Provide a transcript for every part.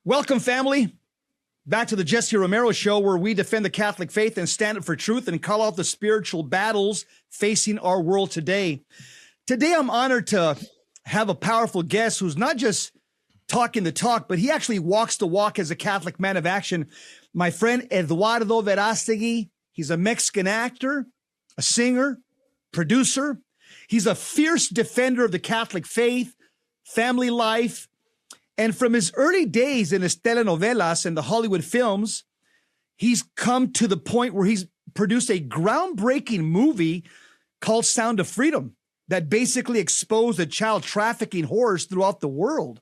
Welcome, family, back to the Jesse Romero Show, where we defend the Catholic faith and stand up for truth and call out the spiritual battles facing our world today. Today, I'm honored to have a powerful guest who's not just talking the talk, but he actually walks the walk as a Catholic man of action. My friend Eduardo Verástegui. He's a Mexican actor, a singer, producer. He's a fierce defender of the Catholic faith, family life. And from his early days in his telenovelas and the Hollywood films, he's come to the point where he's produced a groundbreaking movie called Sound of Freedom that basically exposed the child trafficking horrors throughout the world.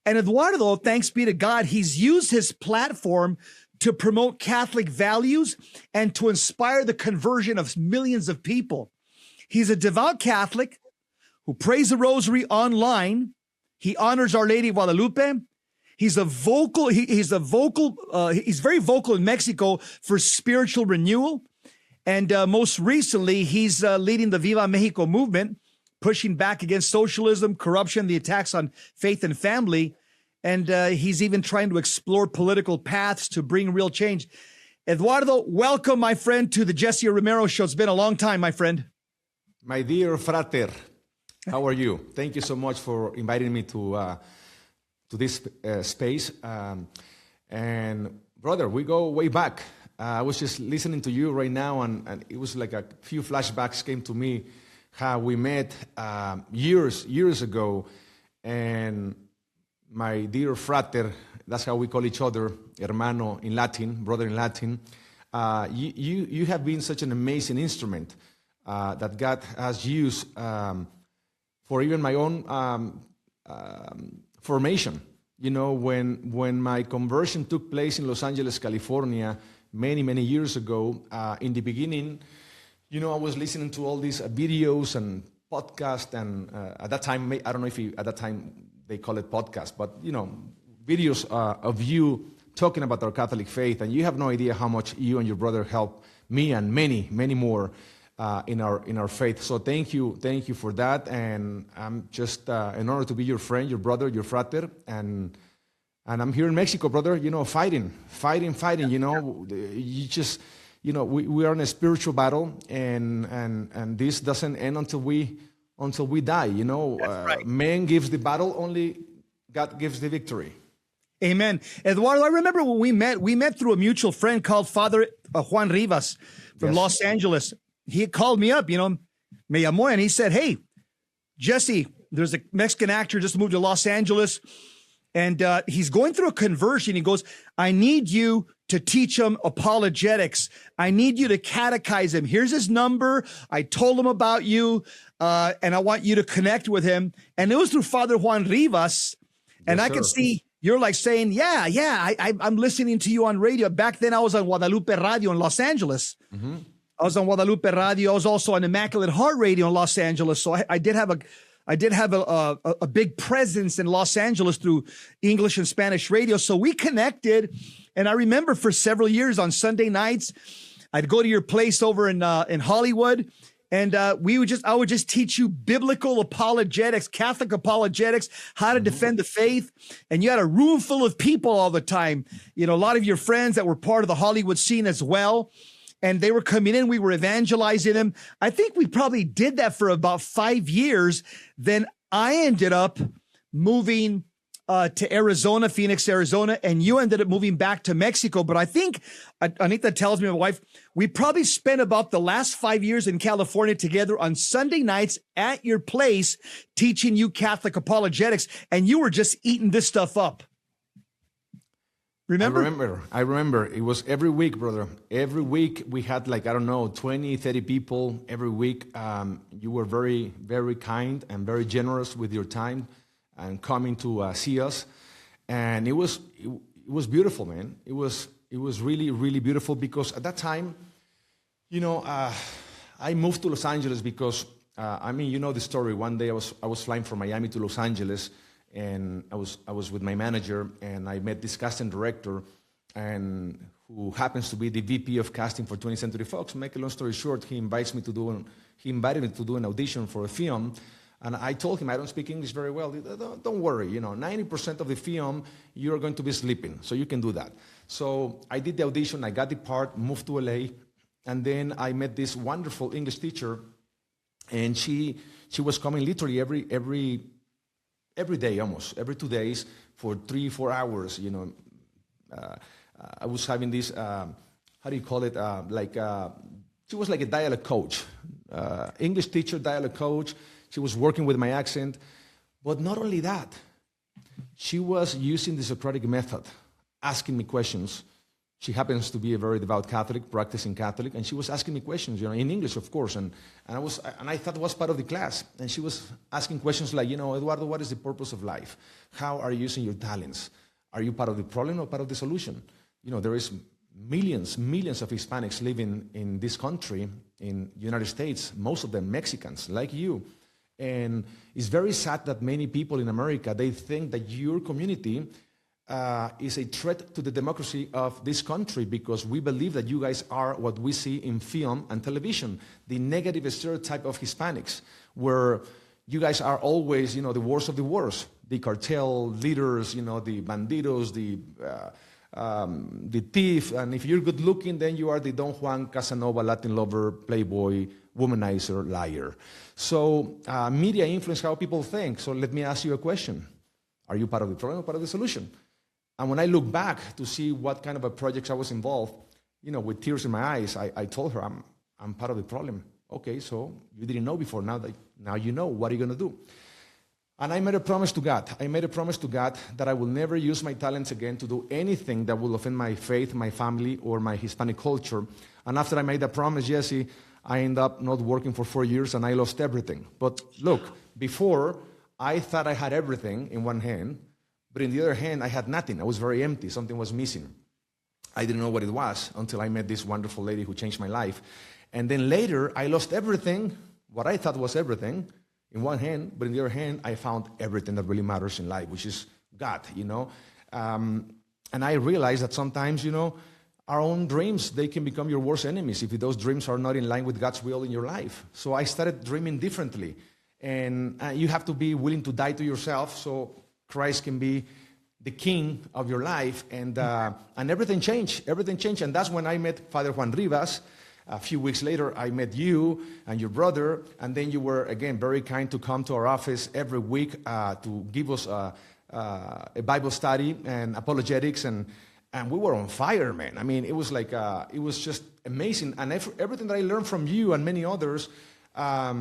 And Eduardo, thanks be to God, he's used his platform to promote Catholic values and to inspire the conversion of millions of people. He's a devout Catholic who prays the Rosary online. He honors Our Lady of Guadalupe. He's very vocal in Mexico for spiritual renewal. And most recently, he's leading the Viva Mexico movement, pushing back against socialism, corruption, the attacks on faith and family. And he's even trying to explore political paths to bring real change. Eduardo, welcome, my friend, to the Jesse Romero Show. It's been a long time, my friend. My dear frater, how are you? Thank you so much for inviting me to this space. And brother, we go way back. I was just listening to you right now, and it was like a few flashbacks came to me how we met years ago. And my dear frater, that's how we call each other, hermano in Latin, brother in Latin. You have been such an amazing instrument that God has used for even my own formation. You know, when my conversion took place in Los Angeles, California, many years ago, in the beginning, you know, I was listening to all these videos and podcasts, and at that time, I don't know if at that time they call it podcast, but, you know, videos of you talking about our Catholic faith, and you have no idea how much you and your brother helped me and many more in our faith. So thank you for that, and I'm just in order to be your friend, your brother, your frater, and I'm here in Mexico, brother. You know, fighting. You know, you just, you know, we are in a spiritual battle, and this doesn't end until we die. You know, right. Man gives the battle, only God gives the victory. Amen. Eduardo, I remember when we met through a mutual friend called Father Juan Rivas from Yes. Los Angeles. He called me up, you know, me llamó, and he said, "Hey, Jesse, there's a Mexican actor just moved to Los Angeles, and he's going through a conversion. He goes, I need you to teach him apologetics. I need you to catechize him. Here's his number. I told him about you, and I want you to connect with him." And it was through Father Juan Rivas, and Yes, I could sir. see you're like saying, I'm listening to you on radio. Back then, I was on Guadalupe Radio in Los Angeles. Mm-hmm. I was on Guadalupe Radio. I was also on Immaculate Heart Radio in Los Angeles. So I did have a big presence in Los Angeles through English and Spanish radio. So we connected, and I remember for several years on Sunday nights, I'd go to your place over in Hollywood, and I would just teach you biblical apologetics, Catholic apologetics, how to defend the faith. And you had a room full of people all the time. You know, a lot of your friends that were part of the Hollywood scene as well. And they were coming in, we were evangelizing them. I think we probably did that for about 5 years. Then I ended up moving to Arizona, Phoenix, Arizona, and you ended up moving back to Mexico. But I think, Anita tells me, my wife, we probably spent about the last 5 years in California together on Sunday nights at your place, teaching you Catholic apologetics, and you were just eating this stuff up. Remember? I remember. It was every week, brother. Every week we had 20, 30 people every week. You were very, very kind and very generous with your time and coming to see us. And it was beautiful, man. It was really, really beautiful because at that time, you know, I moved to Los Angeles because, you know the story. One day I was flying from Miami to Los Angeles, and I was with my manager, and I met this casting director, and who happens to be the VP of casting for 20th Century Fox. Make a long story short, he invited me to do an audition for a film And I told him, I don't speak English very well. Don't worry, 90% of the film, you're going to be sleeping, so you can do that. So I did the audition, I got the part, moved to LA, and then I met this wonderful English teacher, and she was coming literally every day almost, every 2 days for 3-4 hours, I was having this, how do you call it, she was like a dialect coach, English teacher, dialect coach. She was working with my accent. But not only that, she was using the Socratic method, asking me questions. She happens to be a very devout Catholic, practicing Catholic, and she was asking me questions, in English, of course, and I thought it was part of the class. And she was asking questions like, Eduardo, what is the purpose of life? How are you using your talents? Are you part of the problem or part of the solution? There is millions of Hispanics living in this country, in the United States, most of them Mexicans, like you. And it's very sad that many people in America, they think that your community is a threat to the democracy of this country, because we believe that you guys are what we see in film and television, the negative stereotype of Hispanics, where you guys are always, the worst of the worst, the cartel leaders, the bandidos, the thief, and if you're good looking, then you are the Don Juan, Casanova, Latin lover, playboy, womanizer, liar. So media influence how people think. So let me ask you a question. Are you part of the problem or part of the solution? And when I look back to see what kind of a projects I was involved, with tears in my eyes, I told her, I'm part of the problem. Okay, so you didn't know before, now you know. What are you going to do? And I made a promise to God. That I will never use my talents again to do anything that will offend my faith, my family, or my Hispanic culture. And after I made that promise, Jesse, I ended up not working for 4 years, and I lost everything. But look, before, I thought I had everything in one hand, but in the other hand, I had nothing. I was very empty. Something was missing. I didn't know what it was until I met this wonderful lady who changed my life. And then later, I lost everything, what I thought was everything, in one hand, but in the other hand, I found everything that really matters in life, which is God, And I realized that sometimes, our own dreams, they can become your worst enemies if those dreams are not in line with God's will in your life. So I started dreaming differently. And you have to be willing to die to yourself so Christ can be the king of your life. And everything changed. And that's when I met Father Juan Rivas. A few weeks later, I met you and your brother, and then you were, again, very kind to come to our office every week to give us a Bible study and apologetics, and we were on fire, man. I mean, it was like, it was just amazing. And everything that I learned from you and many others, I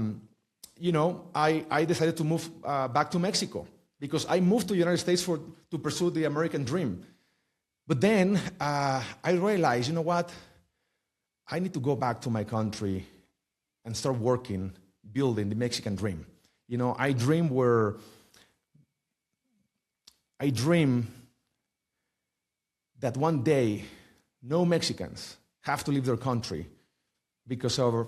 decided to move back to Mexico, because I moved to the United States to pursue the American dream. But then I realized, you know what? I need to go back to my country and start working, building the Mexican dream. I dream that one day no Mexicans have to leave their country because of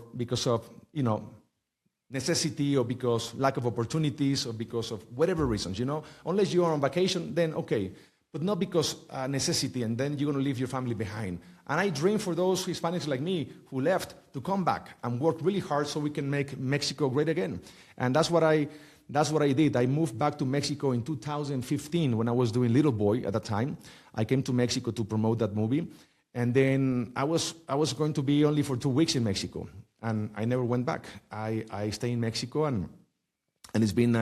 necessity, or because lack of opportunities, or because of whatever reasons, Unless you are on vacation, then okay. But not because necessity, and then you're going to leave your family behind. And I dream for those Hispanics like me who left to come back and work really hard so we can make Mexico great again. And that's what I did. I moved back to Mexico in 2015 when I was doing Little Boy at that time. I came to Mexico to promote that movie. And then I was going to be only for 2 weeks in Mexico. And I never went back. I stay in Mexico, and it's been...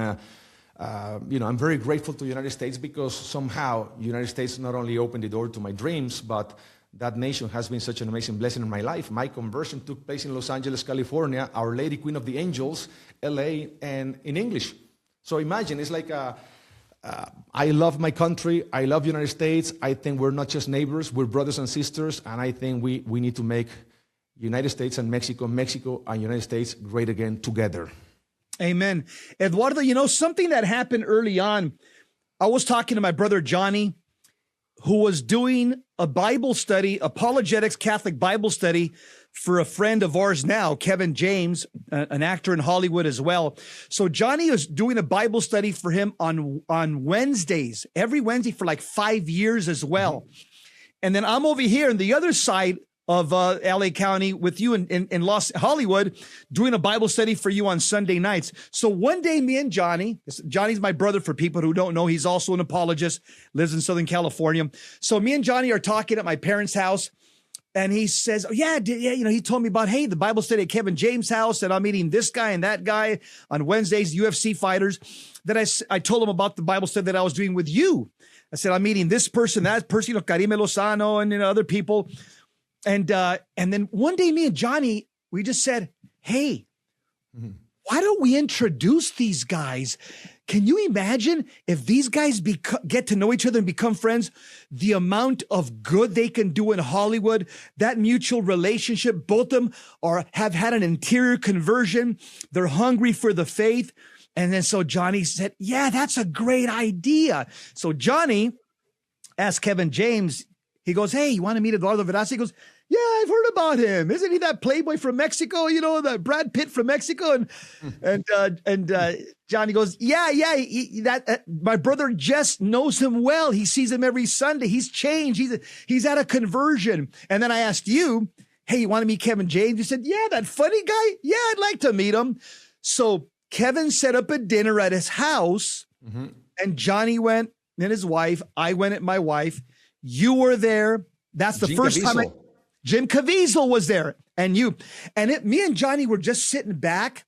I'm very grateful to the United States, because somehow the United States not only opened the door to my dreams, but that nation has been such an amazing blessing in my life. My conversion took place in Los Angeles, California, Our Lady Queen of the Angels, LA, and in English. So imagine, it's like I love my country. I love the United States. I think we're not just neighbors, we're brothers and sisters, and I think we need to make United States and Mexico and United States great again together. Amen. Eduardo, something that happened early on, I was talking to my brother Johnny, who was doing a Bible study, apologetics, Catholic Bible study for a friend of ours now, Kevin James, an actor in Hollywood as well. So Johnny was doing a Bible study for him on Wednesdays, every Wednesday for like 5 years as well. And then I'm over here on the other side of LA County with you in Hollywood, doing a Bible study for you on Sunday nights. So one day, me and Johnny's my brother for people who don't know. He's also an apologist, lives in Southern California. So me and Johnny are talking at my parents' house. And he says, he told me about, hey, the Bible study at Kevin James' house, and I'm meeting this guy and that guy on Wednesdays, UFC fighters. Then I told him about the Bible study that I was doing with you. I said, I'm meeting this person, that person, Karime Lozano, and other people. And then one day, me and Johnny, we just said, hey, why don't we introduce these guys? Can you imagine if these guys get to know each other and become friends, the amount of good they can do in Hollywood, that mutual relationship, both of them have had an interior conversion. They're hungry for the faith. And then so Johnny said, yeah, that's a great idea. So Johnny asked Kevin James, he goes, hey, you want to meet Eduardo Verástegui? He goes, yeah, I've heard about him. Isn't he that playboy from Mexico? You know, that Brad Pitt from Mexico. And Johnny goes, yeah. My brother Jess knows him well. He sees him every Sunday. He's changed. He's at a conversion. And then I asked you, hey, you want to meet Kevin James? You said, yeah, that funny guy. Yeah, I'd like to meet him. So Kevin set up a dinner at his house, and Johnny went and his wife. I went at my wife. You were there. That's the first time. Jim Caviezel was there, and you. And me and Johnny were just sitting back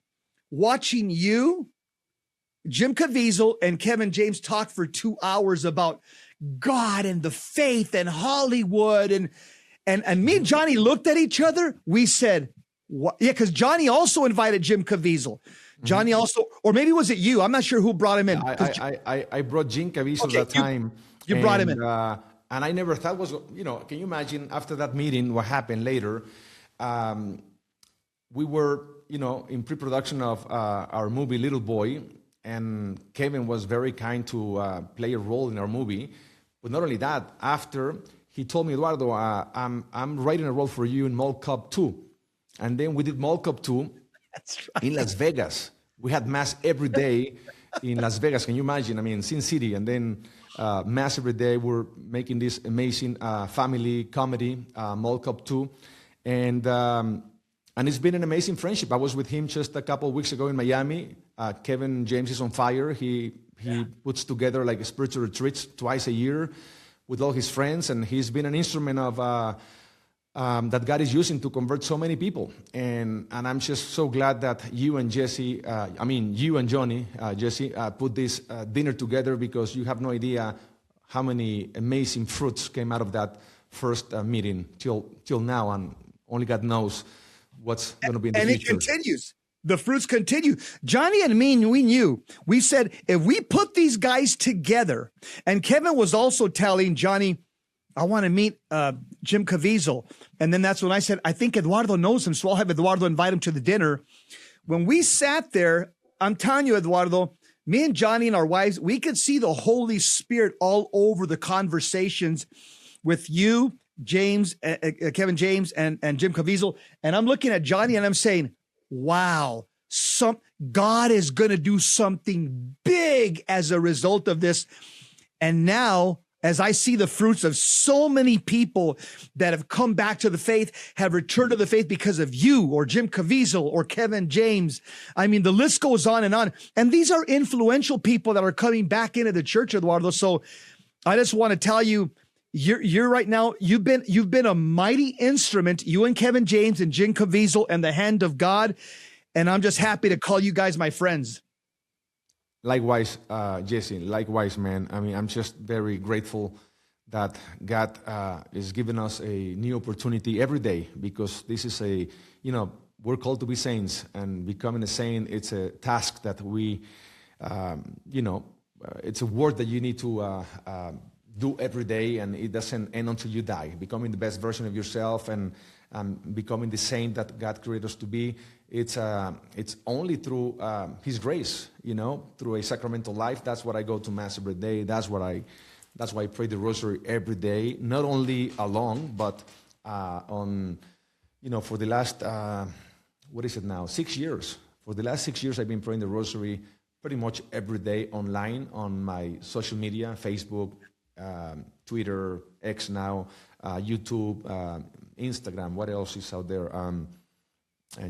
watching you, Jim Caviezel, and Kevin James talk for 2 hours about God and the faith and Hollywood. And me and Johnny looked at each other. We said, what? Yeah, because Johnny also invited Jim Caviezel. Johnny also, or maybe was it you? I'm not sure who brought him in. I brought Jim Caviezel that time. You brought him in. And I never thought can you imagine after that meeting, what happened later? We were, in pre-production of our movie, Little Boy, and Kevin was very kind to play a role in our movie. But not only that, after he told me, Eduardo, I'm writing a role for you in Mall Cop 2. And then we did Mall Cop 2 in Las Vegas. We had mass every day in Las Vegas. Can you imagine? I mean, Sin City, and then mass every day. We're making this amazing family comedy, Mall Cop 2. And it's been an amazing friendship. I was with him just a couple of weeks ago in Miami. Kevin James is on fire. He puts together like spiritual retreats twice a year with all his friends, and he's been an instrument of that God is using to convert so many people. And I'm just so glad that you and Jesse, you and Johnny, Jesse, put this dinner together, because you have no idea how many amazing fruits came out of that first meeting till now, and only God knows what's going to be in the future. And it continues. The fruits continue. Johnny and me, we knew. We said, if we put these guys together, and Kevin was also telling Johnny, I want to meet Jim Caviezel. And then that's when I said, I think Eduardo knows him, so I'll have Eduardo invite him to the dinner. When we sat there, I'm telling you, Eduardo, me and Johnny and our wives, we could see the Holy Spirit all over the conversations with you, James, Kevin James, and Jim Caviezel. And I'm looking at Johnny and I'm saying, wow, God is going to do something big as a result of this. And now, as I see the fruits of so many people that have come back to the faith, have returned to the faith because of you or Jim Caviezel or Kevin James. I mean, the list goes on and on. And these are influential people that are coming back into the church, Eduardo. So I just want to tell you, you're right now, you've been a mighty instrument, you and Kevin James and Jim Caviezel, and the hand of God. And I'm just happy to call you guys my friends. Likewise, Jesse, likewise, man. I mean, I'm just very grateful that God is giving us a new opportunity every day, because this is we're called to be saints, and becoming a saint, it's a task that we, it's a work that you need to do every day, and it doesn't end until you die. Becoming the best version of yourself and becoming the saint that God created us to be, it's only through His grace, through a sacramental life. That's what I go to Mass every day. That's why I pray the Rosary every day, not only alone, but for the last, 6 years. For the last 6 years, I've been praying the Rosary pretty much every day online on my social media, Facebook, Twitter, X now, YouTube, Instagram, what else is out there, and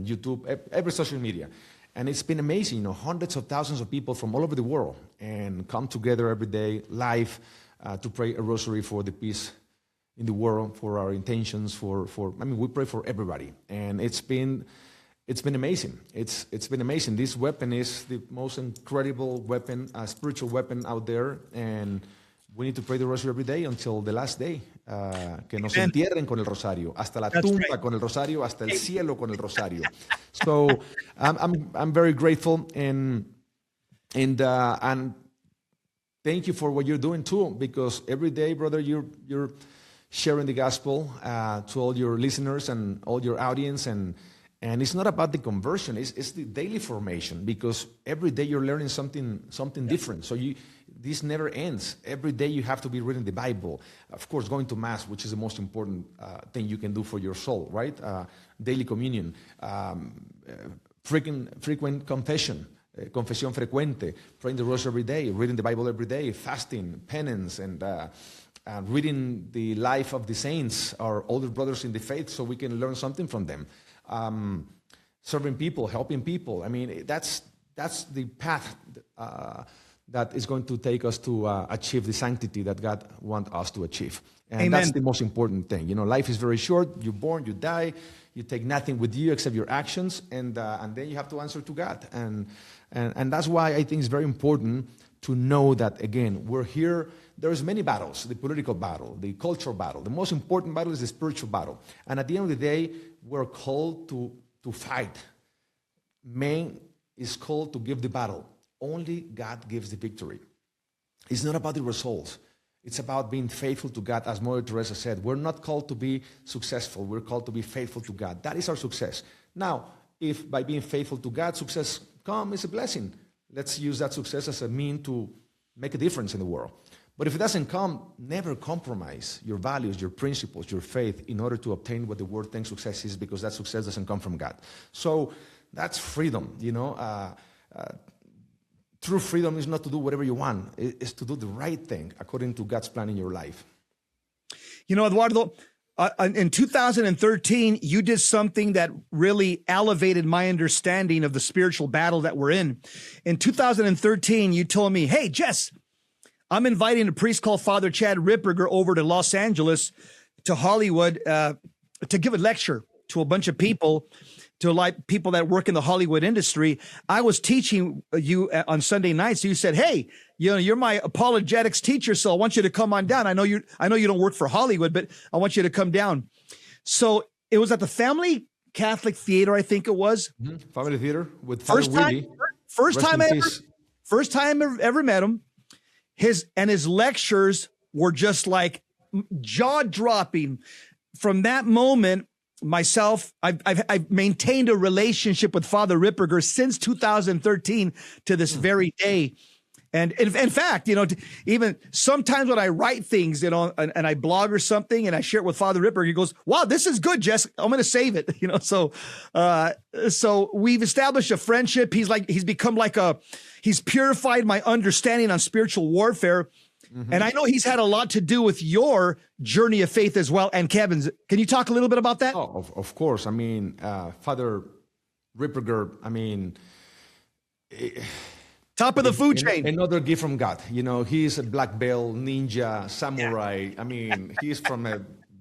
YouTube, every social media. And it's been amazing, hundreds of thousands of people from all over the world and come together every day live to pray a rosary for the peace in the world, for our intentions, we pray for everybody. And it's been amazing. It's been amazing. This weapon is the most incredible weapon, spiritual weapon out there. And we need to pray the rosary every day until the last day. Que nos entierren con el rosario, hasta la tumba con el rosario, hasta el cielo con el rosario. So I'm very grateful and thank you for what you're doing too, because every day, brother, you're sharing the gospel to all your listeners and all your audience, and it's not about the conversion, it's the daily formation, because every day you're learning something different. So this never ends. Every day you have to be reading the Bible. Of course, going to Mass, which is the most important thing you can do for your soul, right? Daily communion, frequent confession, confesión frecuente, praying the rosary every day, reading the Bible every day, fasting, penance, and reading the life of the saints, our older brothers in the faith, so we can learn something from them. Serving people, helping people. That's the path that is going to take us to achieve the sanctity that God wants us to achieve. And Amen. That's the most important thing. Life is very short. You're born, you die, you take nothing with you except your actions, and then you have to answer to God. And that's why I think it's very important to know that, again, we're here. There's many battles: the political battle, the cultural battle. The most important battle is the spiritual battle. And at the end of the day, we're called to fight. Man is called to give the battle. Only God gives the victory. It's not about the results. It's about being faithful to God. As Mother Teresa said, we're not called to be successful. We're called to be faithful to God. That is our success. Now, if by being faithful to God, success comes, it's a blessing. Let's use that success as a mean to make a difference in the world. But if it doesn't come, never compromise your values, your principles, your faith in order to obtain what the world thinks success is, because that success doesn't come from God. So that's freedom, True freedom is not to do whatever you want. It's to do the right thing according to God's plan in your life. Eduardo, in 2013, you did something that really elevated my understanding of the spiritual battle that we're in. In 2013, you told me, hey, Jess, I'm inviting a priest called Father Chad Ripperger over to Los Angeles, to Hollywood, to give a lecture to a bunch of people, to like people that work in the Hollywood industry. I was teaching you on Sunday nights. So you said, hey, you're my apologetics teacher, so I want you to come on down. I know you don't work for Hollywood, but I want you to come down. So it was at the Family Catholic Theater, I think it was. Mm-hmm. Family Theater with Father Willie. First time I ever met him. His lectures were just like jaw-dropping. From that moment, I've maintained a relationship with Father Ripperger since 2013 to this very day. And in fact, even sometimes when I write things, and I blog or something and I share it with Father Ripperger, he goes, wow, this is good, Jess. I'm going to save it. So we've established a friendship. He's purified my understanding on spiritual warfare. Mm-hmm. And I know he's had a lot to do with your journey of faith as well. And Kevin's, can you talk a little bit about that? Oh, of course. Father Ripperger, top of the food chain. Another gift from God. He's a black belt, ninja, samurai. Yeah. He's from a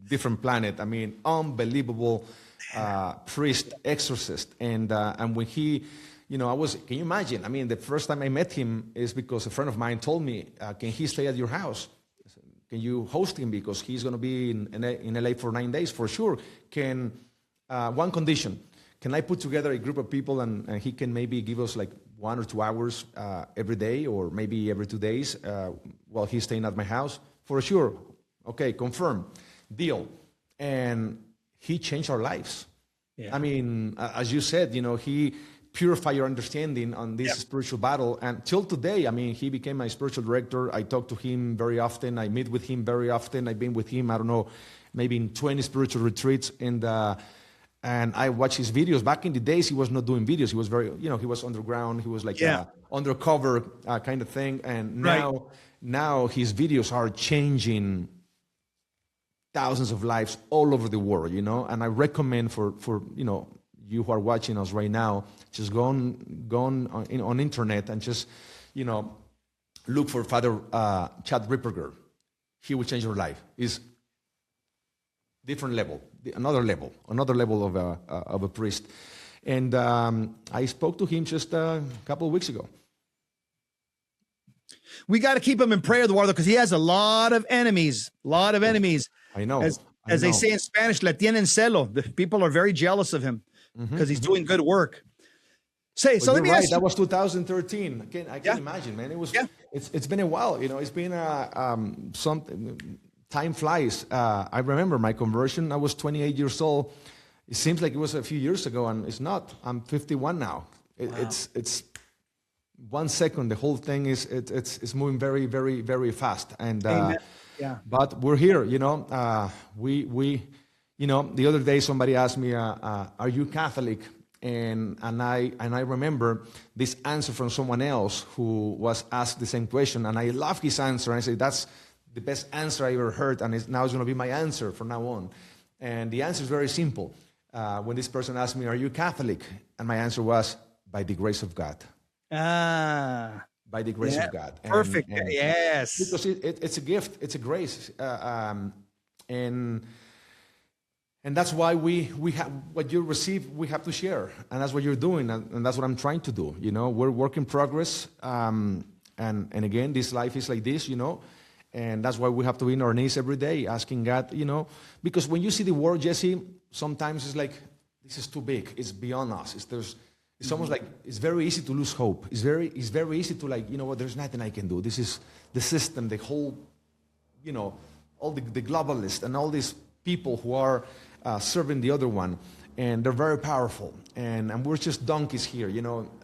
different planet. Unbelievable priest, exorcist. And when he... can you imagine? The first time I met him is because a friend of mine told me, can he stay at your house? Can you host him? Because he's going to be in LA for 9 days for sure. One condition, can I put together a group of people and he can maybe give us like 1 or 2 hours every day, or maybe every 2 days while he's staying at my house? For sure. Okay, confirm. Deal. And he changed our lives. Yeah. As you said, he purify your understanding on this spiritual battle. And till today, he became my spiritual director. I talk to him very often. I meet with him very often. I've been with him, maybe in 20 spiritual retreats. And I watch his videos. Back in the days, he was not doing videos. He was very, he was underground. He was like undercover kind of thing. And now his videos are changing thousands of lives all over the world, and I recommend for you who are watching us right now, just go on internet and just, look for Father Chad Ripperger. He will change your life. It's different level, another level of a priest. And I spoke to him just a couple of weeks ago. We got to keep him in prayer, Eduardo, because he has a lot of enemies. I know. As they say in Spanish, le tienen celo. The people are very jealous of him because he's doing good work. Let me ask you. That was 2013. I can't imagine, man. It's been a while. It's been something. Time flies. I remember my conversion. I was 28 years old. It seems like it was a few years ago, and it's not. I'm 51 now. Wow. It's 1 second. The whole thing it's moving very, very, very fast. And but we're here. We the other day somebody asked me, "Are you Catholic?" And I remember this answer from someone else who was asked the same question, and I love his answer. And I said, "That's the best answer I ever heard, and now it's going to be my answer from now on." And the answer is very simple. When this person asked me, "Are you Catholic?" and my answer was, "By the grace of God." By the grace of God. Perfect. Yes. Because it's a gift. It's a grace. And that's why we have what you receive, we have to share. And that's what you're doing. And that's what I'm trying to do. We're work in progress. And again, this life is like this, And that's why we have to be on our knees every day, asking God, because when you see the world, Jesse, sometimes it's like, this is too big. It's beyond us. It's almost like it's very easy to lose hope. It's very easy to like, there's nothing I can do. This is the system, the whole, all the globalists and all these people who are serving the other one, and they're very powerful, and we're just donkeys here,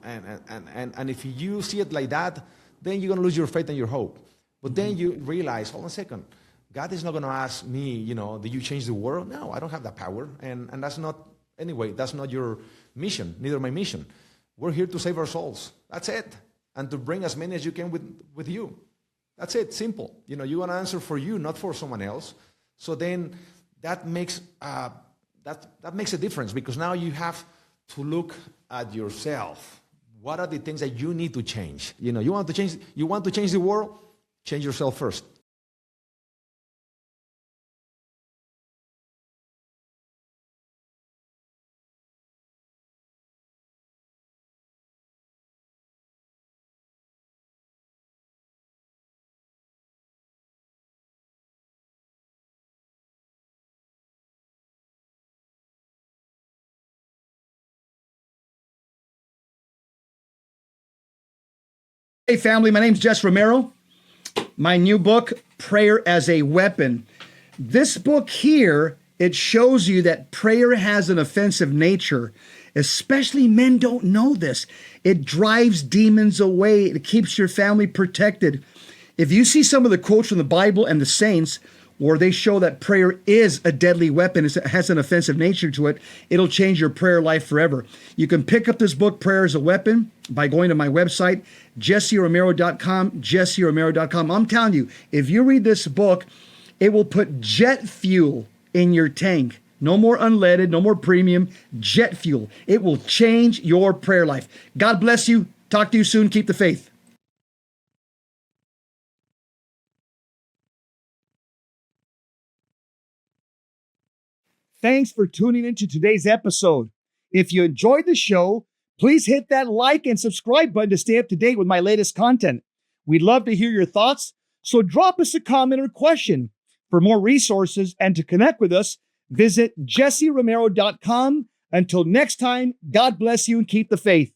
and if you see it like that, then you're going to lose your faith and your hope. But then you realize, hold on a second, God is not going to ask me, did you change the world? No, I don't have that power, and that's not your mission, neither my mission. We're here to save our souls. That's it, and to bring as many as you can with you. That's it, simple. You want to answer for you, not for someone else. So then that makes that makes a difference, because now you have to look at yourself. What are the things that you need to change? You want to change the world? Change yourself first. Hey, family, my name's Jess Romero. My new book, Prayer as a Weapon. This book here, it shows you that prayer has an offensive nature. Especially men don't know this. It drives demons away. It keeps your family protected. If you see some of the quotes from the Bible and the saints, where they show that prayer is a deadly weapon, it has an offensive nature to it, it'll change your prayer life forever. You can pick up this book, Prayer as a Weapon, by going to my website, jesseromero.com, jesseromero.com. I'm telling you, if you read this book, it will put jet fuel in your tank. No more unleaded, no more premium, jet fuel. It will change your prayer life. God bless you. Talk to you soon. Keep the faith. Thanks for tuning into today's episode. If you enjoyed the show, please hit that like and subscribe button to stay up to date with my latest content. We'd love to hear your thoughts, so drop us a comment or question. For more resources and to connect with us, visit jesseromero.com. Until next time, God bless you and keep the faith.